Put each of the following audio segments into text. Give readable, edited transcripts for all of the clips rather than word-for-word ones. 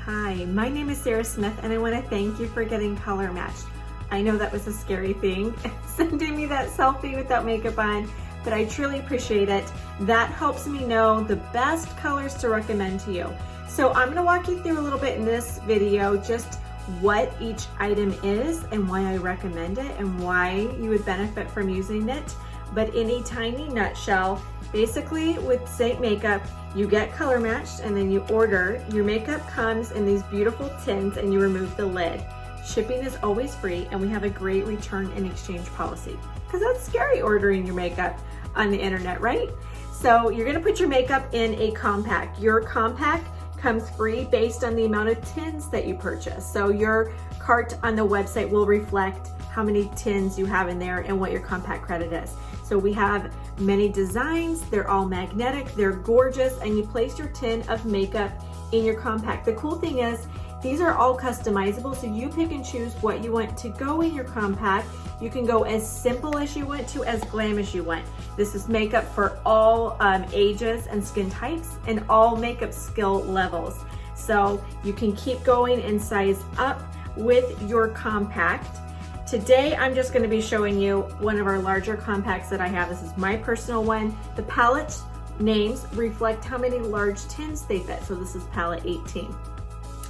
Hi, my name is Sarah Smith and I want to thank you for getting color matched. I know that was a scary thing, sending me that selfie without makeup on, but I truly appreciate it. That helps me know the best colors to recommend to you. So I'm going to walk you through a little bit in this video just what each item is and why I recommend it and why you would benefit from using it. But in a tiny nutshell, basically with Seint makeup, you get color matched and then you order. Your makeup comes in these beautiful tins and you remove the lid. Shipping is always free and we have a great return and exchange policy because that's scary ordering your makeup on the internet, right? So you're gonna put your makeup in a compact. Your compact comes free based on the amount of tins that you purchase. So your cart on the website will reflect how many tins you have in there and what your compact credit is. So we have many designs, they're all magnetic, they're gorgeous, and you place your tin of makeup in your compact. The cool thing is, these are all customizable, so you pick and choose what you want to go in your compact. You can go as simple as you want to, as glam as you want. This is makeup for all ages and skin types and all makeup skill levels. So you can keep going and size up with your compact. Today, I'm just gonna be showing you one of our larger compacts that I have. This is my personal one. The palette names reflect how many large tins they fit. So this is palette 18.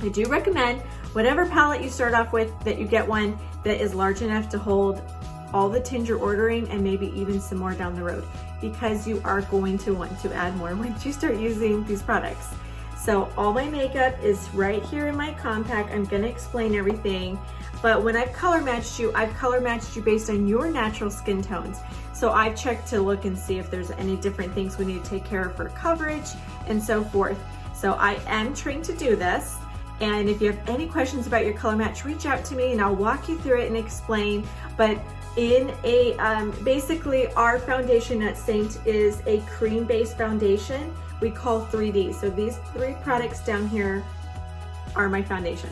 I do recommend whatever palette you start off with that you get one that is large enough to hold all the tins you're ordering and maybe even some more down the road, because you are going to want to add more once you start using these products. So all my makeup is right here in my compact. I'm gonna explain everything, but when I've color matched you based on your natural skin tones. So I've checked to look and see if there's any different things we need to take care of for coverage and so forth. So I am trained to do this. And if you have any questions about your color match, reach out to me and I'll walk you through it and explain. But in a, basically our foundation at Seint is a cream-based foundation we call 3D. So these three products down here are my foundation.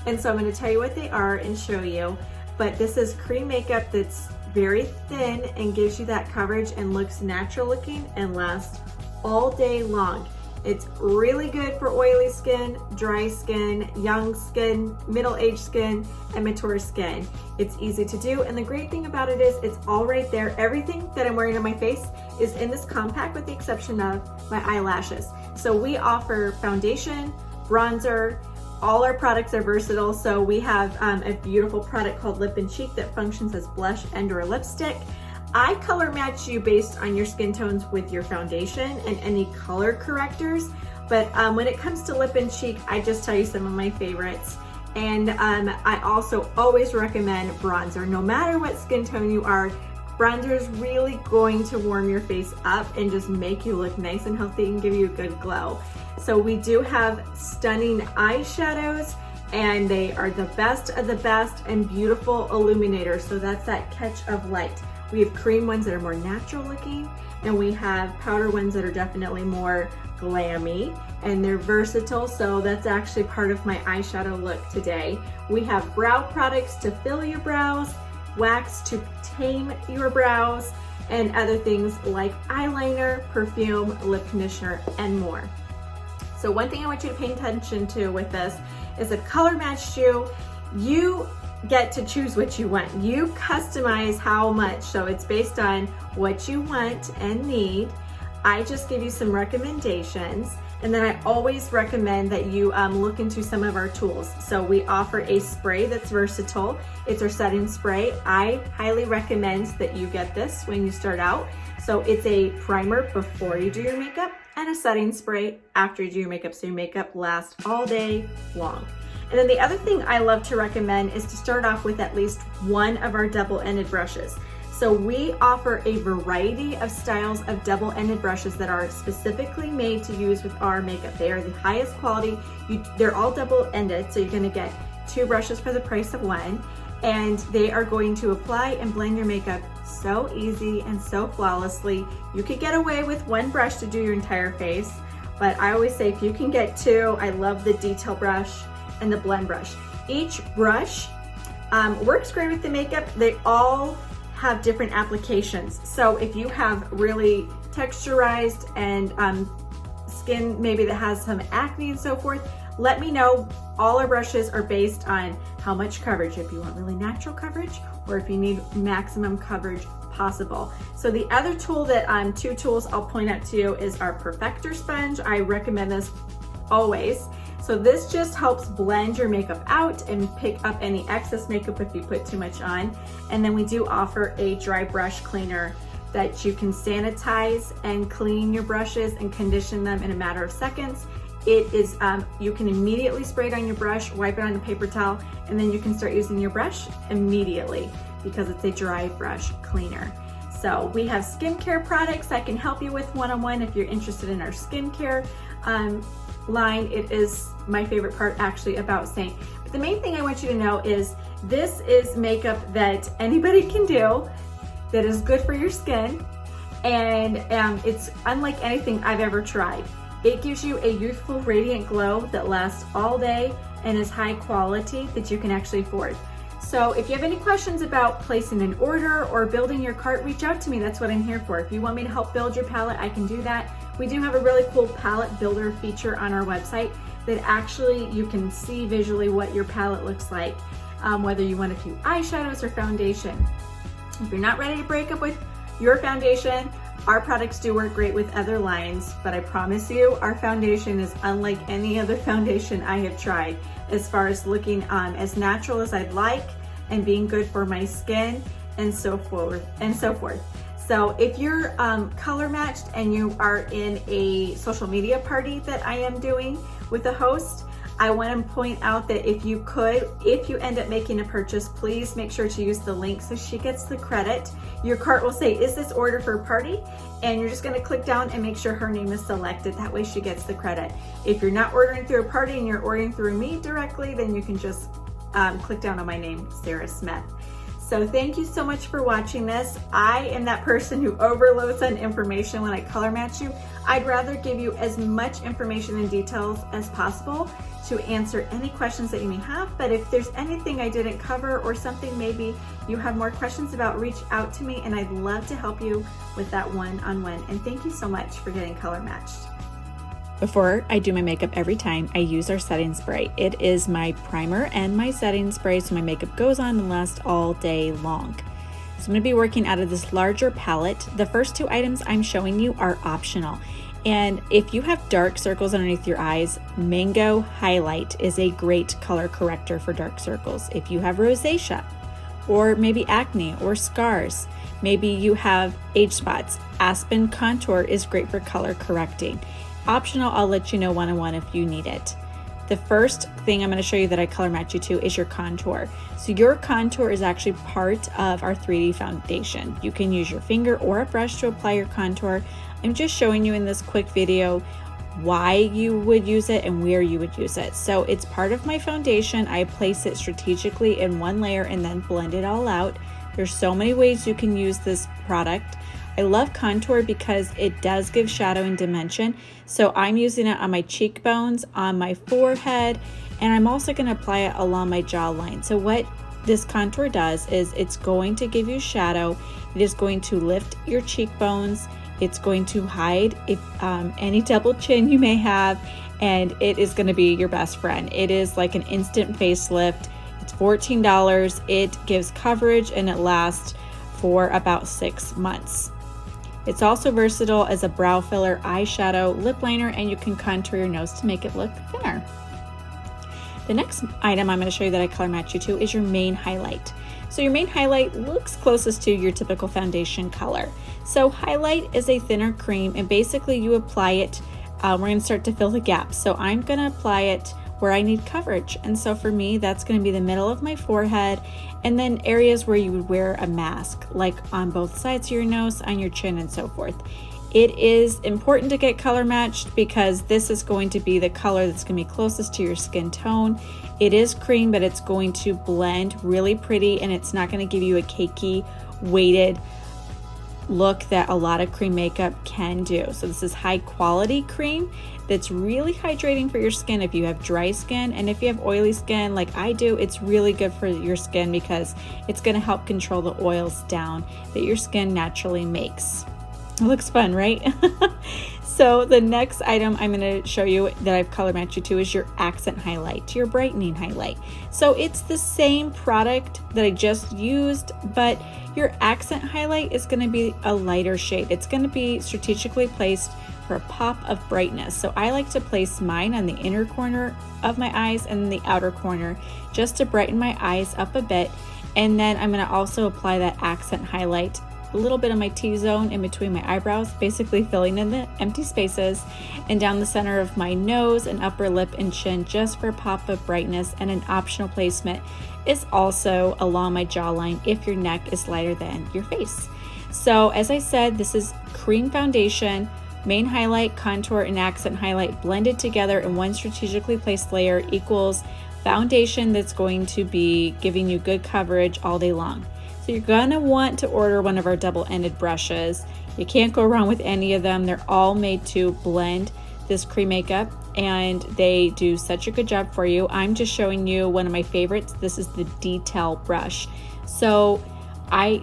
And so I'm gonna tell you what they are and show you. But this is cream makeup that's very thin and gives you that coverage and looks natural looking and lasts all day long. It's really good for oily skin, dry skin, young skin, middle-aged skin, and mature skin. It's easy to do, and the great thing about it is it's all right there. Everything that I'm wearing on my face is in this compact with the exception of my eyelashes. So we offer foundation, bronzer, all our products are versatile. So we have a beautiful product called Lip and Cheek that functions as blush and or lipstick. I color match you based on your skin tones with your foundation and any color correctors. But when it comes to lip and cheek, I just tell you some of my favorites. And I also always recommend bronzer. No matter what skin tone you are, bronzer is really going to warm your face up and just make you look nice and healthy and give you a good glow. So we do have stunning eyeshadows, and they are the best of the best and beautiful illuminators. So that's that catch of light. We have cream ones that are more natural looking, and we have powder ones that are definitely more glammy, and they're versatile. So that's actually part of my eyeshadow look today. We have brow products to fill your brows, wax to tame your brows, and other things like eyeliner, perfume, lip conditioner, and more. So one thing I want you to pay attention to with this is a color matched you get to choose what you want. You customize how much, so it's based on what you want and need. I just give you some recommendations, and then I always recommend that you look into some of our tools. So we offer a spray that's versatile. It's our setting spray. I highly recommend that you get this when you start out. So it's a primer before you do your makeup and a setting spray after you do your makeup, so your makeup lasts all day long. And then the other thing I love to recommend is to start off with at least one of our double-ended brushes. So we offer a variety of styles of double-ended brushes that are specifically made to use with our makeup. They are the highest quality. They're all double-ended, so you're gonna get 2 brushes for the price of 1, and they are going to apply and blend your makeup so easy and so flawlessly. You could get away with 1 brush to do your entire face, but I always say if you can get 2, I love the detail brush and the blend brush. Each brush works great with the makeup. They all have different applications. So if you have really texturized and skin maybe that has some acne and so forth, let me know. All our brushes are based on how much coverage, if you want really natural coverage or if you need maximum coverage possible. So the other tool that, two tools I'll point out to you is our Perfector sponge. I recommend this always. So this just helps blend your makeup out and pick up any excess makeup if you put too much on. And then we do offer a dry brush cleaner that you can sanitize and clean your brushes and condition them in a matter of seconds. It is, you can immediately spray it on your brush, wipe it on a paper towel, and then you can start using your brush immediately because it's a dry brush cleaner. So we have skincare products I can help you with one-on-one if you're interested in our skincare line. It is my favorite part actually about Seint. But the main thing I want you to know is this is makeup that anybody can do that is good for your skin, and it's unlike anything I've ever tried. It gives you a youthful, radiant glow that lasts all day and is high quality that you can actually afford. So if you have any questions about placing an order or building your cart, reach out to me. That's what I'm here for. If you want me to help build your palette, I can do that. We do have a really cool palette builder feature on our website that actually you can see visually what your palette looks like, whether you want a few eyeshadows or foundation. If you're not ready to break up with your foundation, our products do work great with other lines, but I promise you our foundation is unlike any other foundation I have tried as far as looking as natural as I'd like and being good for my skin and so forth and so forth. So if you're color matched and you are in a social media party that I am doing with a host, I want to point out that if you end up making a purchase, please make sure to use the link so she gets the credit. Your cart will say, is this order for a party? And you're just going to click down and make sure her name is selected. That way she gets the credit. If you're not ordering through a party and you're ordering through me directly, then you can just click down on my name, Sarah Smith. So thank you so much for watching this. I am that person who overloads on information when I color match you. I'd rather give you as much information and details as possible to answer any questions that you may have. But if there's anything I didn't cover or something maybe you have more questions about, reach out to me and I'd love to help you with that one-on-one. And thank you so much for getting color matched. Before I do my makeup every time, I use our setting spray. It is my primer and my setting spray, so my makeup goes on and lasts all day long. So I'm going to be working out of this larger palette. The first two items I'm showing you are optional. And if you have dark circles underneath your eyes, Mango Highlight is a great color corrector for dark circles. If you have rosacea, or maybe acne or scars, maybe you have age spots, Aspen Contour is great for color correcting. Optional, I'll let you know one-on-one if you need it. The first thing I'm going to show you that I color match you to is your contour. So your contour is actually part of our 3D foundation. You can use your finger or a brush to apply your contour. I'm just showing you in this quick video why you would use it and where you would use it. So it's part of my foundation. I place it strategically in one layer and then blend it all out. There's so many ways you can use this product. I love contour because it does give shadow and dimension. So I'm using it on my cheekbones, on my forehead, and I'm also going to apply it along my jawline. So what this contour does is it's going to give you shadow. It is going to lift your cheekbones. It's going to hide any double chin you may have, and it is going to be your best friend. It is like an instant facelift. It's $14. It gives coverage and it lasts for about 6 months. It's also versatile as a brow filler, eyeshadow, lip liner, and you can contour your nose to make it look thinner. The next item I'm going to show you that I color match you to is your main highlight. So your main highlight looks closest to your typical foundation color. So highlight is a thinner cream, and basically you apply it, we're going to start to fill the gaps. So I'm going to apply it where I need coverage. And so for me, that's going to be the middle of my forehead, and then areas where you would wear a mask, like on both sides of your nose, on your chin, and so forth. It is important to get color matched because this is going to be the color that's going to be closest to your skin tone. It is cream, but it's going to blend really pretty, and it's not going to give you a cakey, weighted look that a lot of cream makeup can do. So this is high quality cream that's really hydrating for your skin if you have dry skin, and if you have oily skin like I do, it's really good for your skin because it's going to help control the oils down that your skin naturally makes. It looks fun, right? So the next item I'm going to show you that I've color matched you to is your accent highlight, your brightening highlight. So it's the same product that I just used, but your accent highlight is going to be a lighter shade. It's going to be strategically placed for a pop of brightness. So I like to place mine on the inner corner of my eyes and the outer corner just to brighten my eyes up a bit. And then I'm going to also apply that accent highlight a little bit of my T-zone in between my eyebrows, basically filling in the empty spaces, and down the center of my nose and upper lip and chin just for a pop of brightness. And an optional placement is also along my jawline if your neck is lighter than your face. So as I said, this is cream foundation, main highlight, contour, and accent highlight blended together in one strategically placed layer equals foundation that's going to be giving you good coverage all day long. So you're gonna want to order one of our double-ended brushes. You can't go wrong with any of them. They're all made to blend this cream makeup, and they do such a good job for you. I'm just showing you one of my favorites. This is the detail brush. So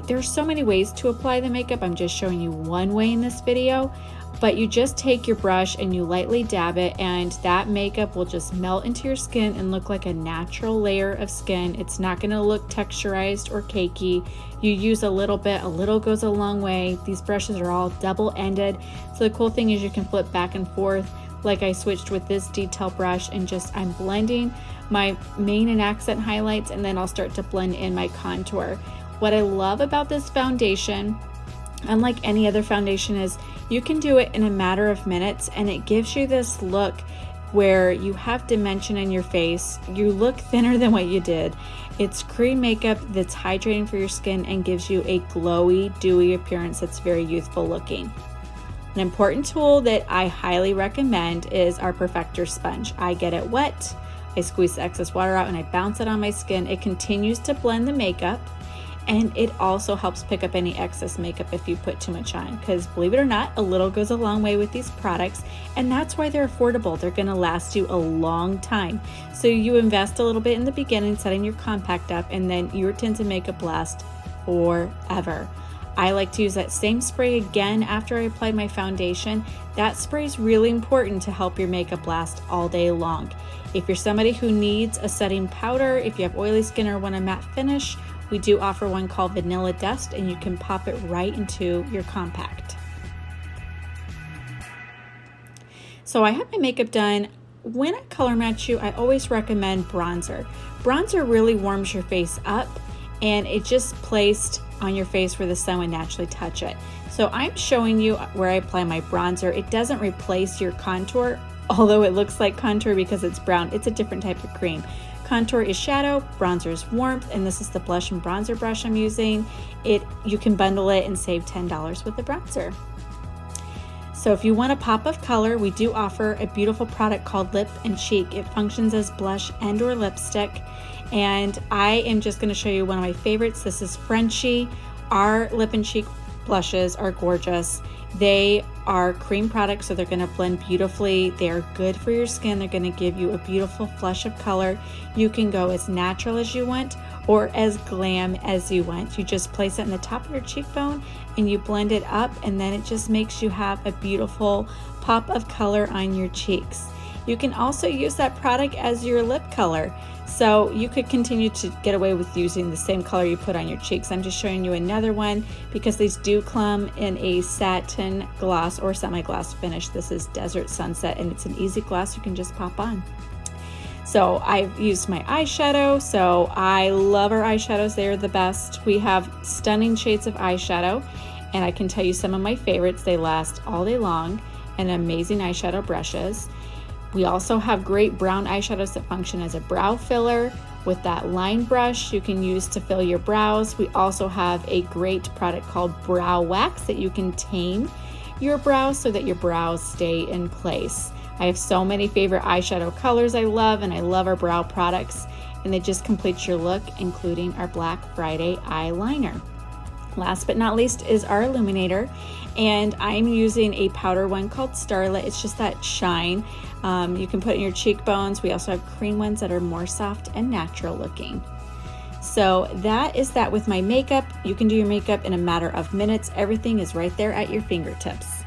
there's so many ways to apply the makeup. I'm just showing you one way in this video, but you just take your brush and you lightly dab it, and that makeup will just melt into your skin and look like a natural layer of skin. It's not going to look texturized or cakey. You use a little bit, a little goes a long way. These brushes are all double-ended, so the cool thing is you can flip back and forth, like I switched with this detail brush, and I'm blending my main and accent highlights, and then I'll start to blend in my contour. What I love about this foundation, unlike any other foundation, is you can do it in a matter of minutes, and it gives you this look where you have dimension in your face. You look thinner than what you did. It's cream makeup that's hydrating for your skin and gives you a glowy, dewy appearance that's very youthful looking. An important tool that I highly recommend is our Perfector sponge. I get it wet, I squeeze the excess water out, and I bounce it on my skin. It continues to blend the makeup, and it also helps pick up any excess makeup if you put too much on, because believe it or not, a little goes a long way with these products, and that's why they're affordable. They're going to last you a long time. So you invest a little bit in the beginning, setting your compact up, and then your tinted makeup lasts forever. I like to use that same spray again after I applied my foundation. That spray is really important to help your makeup last all day long. If you're somebody who needs a setting powder, if you have oily skin or want a matte finish, we do offer one called Vanilla Dust, and you can pop it right into your compact. So I have my makeup done. When I color match you, I always recommend bronzer. Bronzer really warms your face up, and it just placed on your face where the sun would naturally touch it. So I'm showing you where I apply my bronzer. It doesn't replace your contour, although it looks like contour because it's brown. It's a different type of cream. Contour is shadow, bronzer is warmth, and this is the blush and bronzer brush I'm using. You can bundle it and save $10 with the bronzer. So if you want a pop of color, we do offer a beautiful product called Lip and Cheek. It functions as blush and or lipstick, and I am just going to show you one of my favorites. This is Frenchie. Our Lip and Cheek blushes are gorgeous. They are cream products, so they're going to blend beautifully. They are good for your skin. They're going to give you a beautiful flush of color. You can go as natural as you want or as glam as you want. You just place it in the top of your cheekbone and you blend it up, and then it just makes you have a beautiful pop of color on your cheeks. You can also use that product as your lip color. So you could continue to get away with using the same color you put on your cheeks. I'm just showing you another one because these do come in a satin gloss or semi-gloss finish. This is Desert Sunset, and it's an easy gloss you can just pop on. So I've used my eyeshadow. So I love our eyeshadows. They're the best. We have stunning shades of eyeshadow, and I can tell you some of my favorites. They last all day long, and amazing eyeshadow brushes. We also have great brown eyeshadows that function as a brow filler with that line brush you can use to fill your brows. We also have a great product called Brow Wax that you can tame your brows so that your brows stay in place. I have so many favorite eyeshadow colors I love, and I love our brow products, and they just complete your look, including our Black Friday eyeliner. Last but not least is our illuminator, and I'm using a powder one called Starlit. It's just that shine. You can put in your cheekbones. We also have cream ones that are more soft and natural looking. So that is that with my makeup. You can do your makeup in a matter of minutes. Everything is right there at your fingertips.